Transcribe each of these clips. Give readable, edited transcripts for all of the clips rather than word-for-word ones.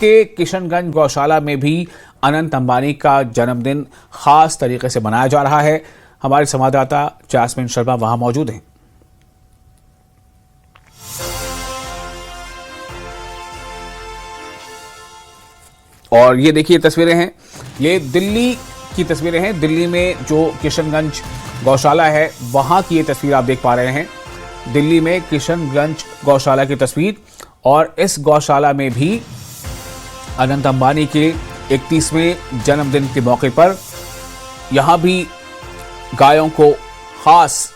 के किशनगंज गौशाला में भी अनंत अंबानी का जन्मदिन खास तरीके से मनाया जा रहा है। हमारे संवाददाता जैस्मिन शर्मा वहां मौजूद हैं। और ये देखिए तस्वीरें हैं, ये दिल्ली की तस्वीरें हैं। दिल्ली में जो किशनगंज गौशाला है वहां की ये तस्वीर आप देख पा रहे हैं। दिल्ली में किशनगंज गौशाला की तस्वीर, और इस गौशाला में भी अनंत अंबानी के 31वें जन्मदिन के मौके पर यहां भी गायों को खास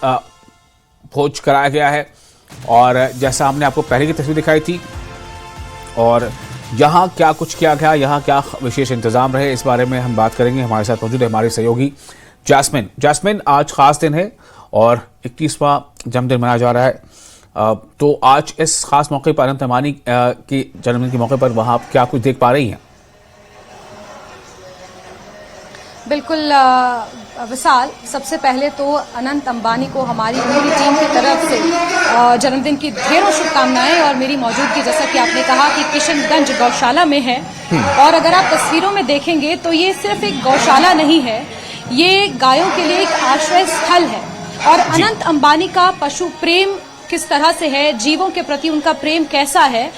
भोज कराया गया है। और जैसा हमने आपको पहले की तस्वीर दिखाई थी, और यहाँ क्या कुछ किया गया, यहाँ क्या विशेष इंतजाम रहे, इस बारे में हम बात करेंगे। हमारे साथ मौजूद है हमारे सहयोगी जैस्मिन। आज खास दिन है और 31वां जन्मदिन मनाया जा रहा है, तो आज इस खास मौके पर अनंत अंबानी के जन्मदिन के मौके पर वहां आप क्या कुछ देख पा रही हैं? बिल्कुल विशाल, सबसे पहले तो अनंत अंबानी को हमारी पूरी टीम की तरफ से जन्मदिन की ढेरों शुभकामनाएं। और मेरी मौजूदगी, जैसा कि आपने कहा, कि किशनगंज गौशाला में है। और अगर आप तस्वीरों में देखेंगे तो ये सिर्फ एक गौशाला नहीं है, ये गायों के लिए एक आश्रय स्थल है। और अनंत अंबानी का पशु प्रेम किस तरह से है, जीवों के प्रति उनका प्रेम कैसा है,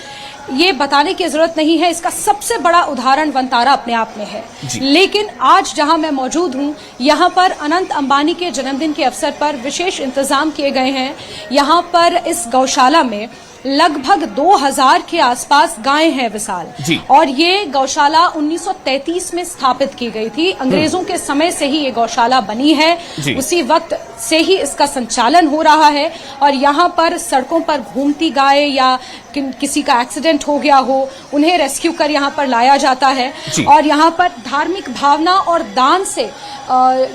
ये बताने की जरूरत नहीं है। इसका सबसे बड़ा उदाहरण वनतारा अपने आप में है। लेकिन आज जहां मैं मौजूद हूं, यहां पर अनंत अंबानी के जन्मदिन के अवसर पर विशेष इंतजाम किए गए हैं। यहां पर इस गौशाला में लगभग 2000 के आसपास गायें हैं विशाल। और ये गौशाला 1933 में स्थापित की गई थी। अंग्रेजों के समय से ही ये गौशाला बनी है, उसी वक्त से ही इसका संचालन हो रहा है। और यहाँ पर सड़कों पर घूमती गाय या किसी का एक्सीडेंट हो गया हो, उन्हें रेस्क्यू कर यहाँ पर लाया जाता है। और यहाँ पर धार्मिक भावना और दान से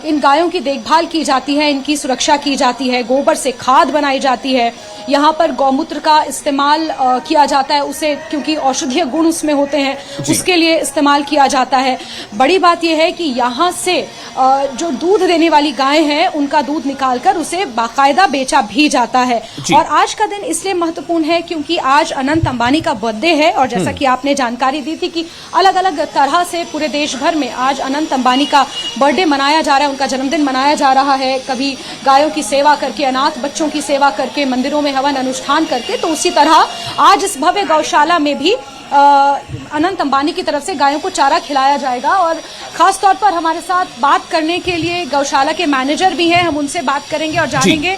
इन गायों की देखभाल की जाती है, इनकी सुरक्षा की जाती है, गोबर से खाद बनाई जाती है। यहाँ पर गौमूत्र का इस्तेमाल किया जाता है, उसे क्योंकि औषधीय गुण उसमें होते हैं, उसके लिए इस्तेमाल किया जाता है। बड़ी बात यह है कि यहाँ से जो दूध देने वाली गायें हैं, उनका दूध निकालकर उसे बाकायदा बेचा भी जाता है। और आज का दिन इसलिए महत्वपूर्ण है क्योंकि आज अनंत अंबानी का बर्थडे है। और जैसा कि आपने जानकारी दी थी कि अलग अलग तरह से पूरे देश भर में आज अनंत अंबानी का बर्थडे मनाया जा रहा है, उनका जन्मदिन मनाया जा रहा है। कभी गायों की सेवा करके, अनाथ बच्चों की सेवा करके, मंदिरों में हवन अनुष्ठान करके, तो उसी तरह आज इस भव्य गौशाला में भी अनंत अंबानी की तरफ से गायों को चारा खिलाया जाएगा। और खास तौर पर हमारे साथ बात करने के लिए गौशाला के मैनेजर भी हैं, हम उनसे बात करेंगे और जानेंगे।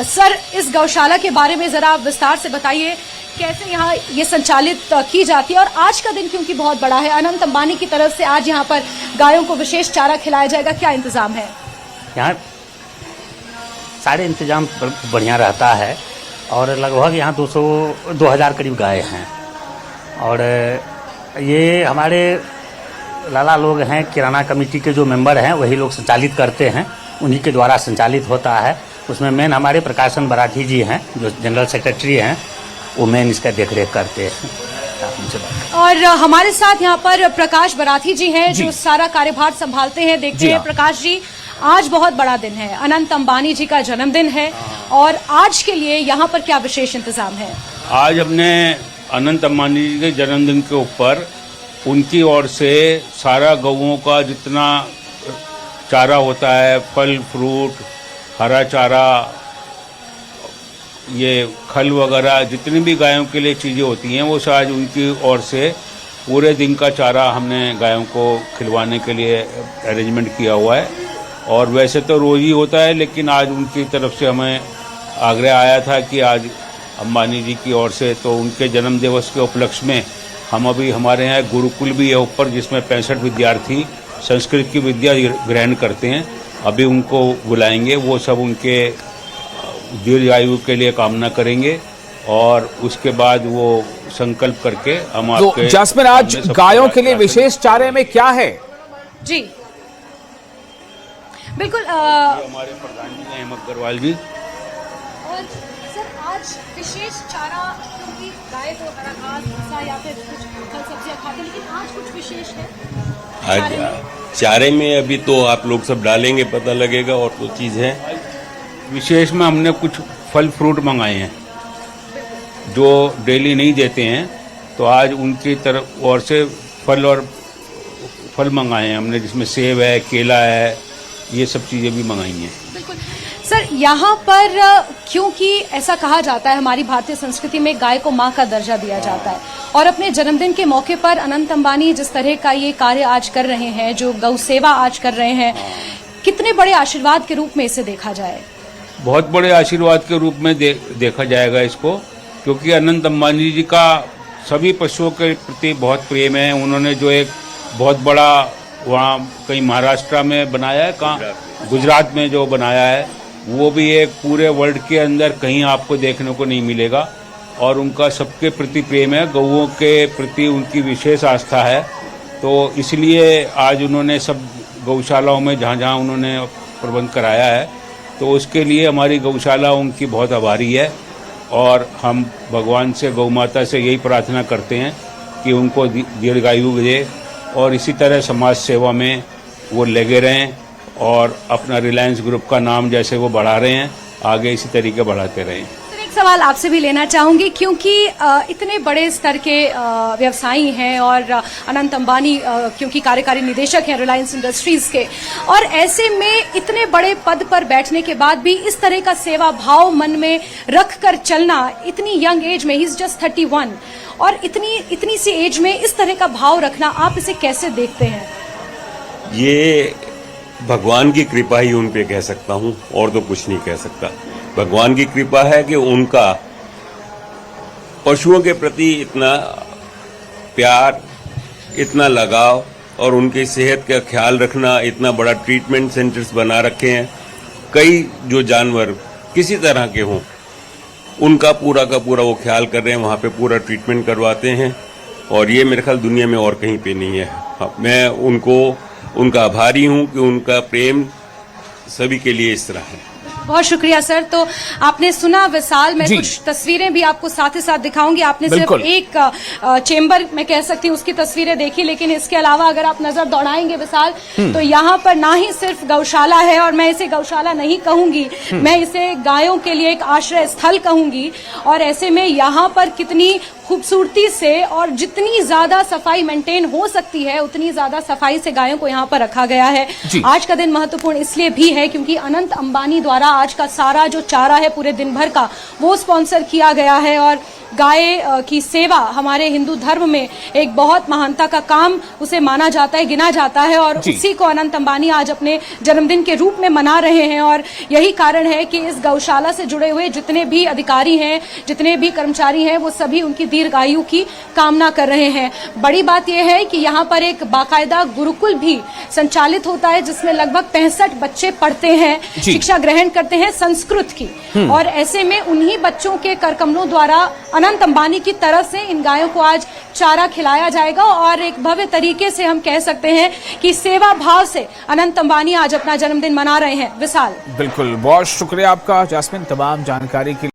सर, इस गौशाला के बारे में जरा विस्तार से बताइए, कैसे यहाँ ये संचालित की जाती है, और आज का दिन क्योंकि बहुत बड़ा है, अनंत अंबानी की तरफ से आज यहाँ पर गायों को विशेष चारा खिलाया जाएगा, क्या इंतजाम है? यहाँ सारे इंतजाम बढ़िया रहता है और लगभग यहाँ 2000 करीब गाय हैं। और ये हमारे लाला लोग हैं, किराना कमेटी के जो मेंबर हैं वही लोग संचालित करते हैं, उन्हीं के द्वारा संचालित होता है। उसमें मेन हमारे प्रकाशन बराठी जी हैं, जो जनरल सेक्रेटरी हैं, वो मेन इसका देखरेख करते हैं। और हमारे साथ यहाँ पर प्रकाश बराठी जी हैं, जो सारा कार्यभार संभालते हैं, देखते हैं। प्रकाश जी, आज बहुत बड़ा दिन है, अनंत अंबानी जी का जन्मदिन है, और आज के लिए यहाँ पर क्या विशेष इंतजाम है? आज हमने अनंत अंबानी जी के जन्मदिन के ऊपर उनकी ओर से सारा गौओं का जितना चारा होता है, फल फ्रूट, हरा चारा, ये खल वगैरह, जितनी भी गायों के लिए चीज़ें होती हैं, वो आज उनकी ओर से पूरे दिन का चारा हमने गायों को खिलवाने के लिए अरेंजमेंट किया हुआ है। और वैसे तो रोज़ ही होता है, लेकिन आज उनकी तरफ से हमें आग्रह आया था कि आज अंबानी जी की ओर से, तो उनके जन्म दिवस के उपलक्ष्य में हम अभी हमारे यहाँ गुरुकुल भी है ऊपर, जिसमें 65 विद्यार्थी संस्कृत की विद्या ग्रहण करते हैं। अभी उनको बुलाएंगे, वो सब उनके दीर्घायु के लिए कामना करेंगे, और उसके बाद वो संकल्प करके हम आपके। जैस्मिन, आज गायों के लिए विशेष चारे में क्या है? जी बिल्कुल, हमारे प्रधान जी हैं हेमंत अग्रवाल जी। और सर, आज विशेष चारा, क्योंकि गाय तो हरा घास, भूसा या फिर कुछ फल सब्जियां खाते, लेकिन आज कुछ विशेष है आज चारे में? अभी तो आप लोग सब डालेंगे, पता लगेगा। और तो चीज़ है विशेष में हमने कुछ फल फ्रूट मंगाए हैं जो डेली नहीं देते हैं, तो आज उनकी तरफ ओर से फल मंगाए हैं हमने, जिसमें सेब है, केला है, ये सब चीज़ें भी मंगाई हैं। बिल्कुल सर, यहाँ पर क्योंकि ऐसा कहा जाता है, हमारी भारतीय संस्कृति में गाय को माँ का दर्जा दिया जाता है, और अपने जन्मदिन के मौके पर अनंत अंबानी जिस तरह का ये कार्य आज कर रहे हैं, जो गौ सेवा आज कर रहे हैं, कितने बड़े आशीर्वाद के रूप में इसे देखा जाए? बहुत बड़े आशीर्वाद के रूप में देखा जाएगा इसको, क्योंकि अनंत अंबानी जी का सभी पशुओं के प्रति बहुत प्रेम है। उन्होंने जो एक बहुत बड़ा वहाँ कहीं महाराष्ट्र में बनाया है, कहाँ गुजरात में जो बनाया है, वो भी एक पूरे वर्ल्ड के अंदर कहीं आपको देखने को नहीं मिलेगा। और उनका सबके प्रति प्रेम है, गौओं के प्रति उनकी विशेष आस्था है। तो इसलिए आज उन्होंने सब गौशालाओं में जहाँ जहाँ उन्होंने प्रबंध कराया है, तो उसके लिए हमारी गौशाला उनकी बहुत आभारी है। और हम भगवान से, गौ माता से यही प्रार्थना करते हैं कि उनको दीर्घायु दे और इसी तरह समाज सेवा में वो लगे रहें, और अपना रिलायंस ग्रुप का नाम जैसे वो बढ़ा रहे हैं, आगे इसी तरीके बढ़ाते रहें। सवाल आपसे भी लेना चाहूंगी, क्योंकि इतने बड़े स्तर के व्यवसायी हैं और अनंत अंबानी क्योंकि कार्यकारी निदेशक हैं रिलायंस इंडस्ट्रीज के, और ऐसे में इतने बड़े पद पर बैठने के बाद भी इस तरह का सेवा भाव मन में रख कर चलना, इतनी यंग एज में, ही इज जस्ट 31, और इतनी सी एज में इस तरह का भाव रखना, आप इसे कैसे देखते हैं? ये भगवान की कृपा ही उन पे कह सकता हूँ, और तो कुछ नहीं कह सकता। भगवान की कृपा है कि उनका पशुओं के प्रति इतना प्यार, इतना लगाव, और उनकी सेहत का ख्याल रखना, इतना बड़ा ट्रीटमेंट सेंटर्स बना रखे हैं। कई जो जानवर किसी तरह के हों, उनका पूरा का पूरा वो ख्याल कर रहे हैं, वहाँ पे पूरा ट्रीटमेंट करवाते हैं, और ये मेरे ख्याल दुनिया में और कहीं पे नहीं है। मैं उनका आभारी हूँ कि उनका प्रेम सभी के लिए इस तरह है। बहुत शुक्रिया सर। तो आपने सुना विशाल, मैं कुछ तस्वीरें भी आपको साथ ही साथ दिखाऊंगी। आपने सिर्फ एक चेंबर, मैं कह सकती हूँ, उसकी तस्वीरें देखी, लेकिन इसके अलावा अगर आप नजर दौड़ाएंगे विशाल, तो यहाँ पर ना ही सिर्फ गौशाला है, और मैं इसे गौशाला नहीं कहूंगी, मैं इसे गायों के लिए एक आश्रय स्थल कहूंगी। और ऐसे में यहाँ पर कितनी खूबसूरती से और जितनी ज्यादा सफाई मेंटेन हो सकती है, उतनी ज्यादा सफाई से गायों को यहाँ पर रखा गया है। आज का दिन महत्वपूर्ण इसलिए भी है क्योंकि अनंत अंबानी द्वारा आज का सारा जो चारा है पूरे दिन भर का, वो स्पॉन्सर किया गया है। और गाय की सेवा हमारे हिंदू धर्म में एक बहुत महानता का काम उसे माना जाता है, गिना जाता है, और उसी को अनंत अंबानी आज अपने जन्मदिन के रूप में मना रहे हैं। और यही कारण है कि इस गौशाला से जुड़े हुए जितने भी अधिकारी हैं, जितने भी कर्मचारी हैं, वो सभी उनकी दीर्घायु की कामना कर रहे हैं। बड़ी बात यह है कि यहाँ पर एक बाकायदा गुरुकुल भी संचालित होता है, जिसमें लगभग 65 बच्चे पढ़ते हैं, शिक्षा ग्रहण करते हैं संस्कृत की। और ऐसे में उन्हीं बच्चों के करकमलों द्वारा अनंत अंबानी की तरफ से इन गायों को आज चारा खिलाया जाएगा, और एक भव्य तरीके से हम कह सकते हैं कि सेवा भाव से अनंत अंबानी आज अपना जन्मदिन मना रहे हैं। विशाल, बिल्कुल, बहुत शुक्रिया आपका जास्मिन, तमाम जानकारी के लिए।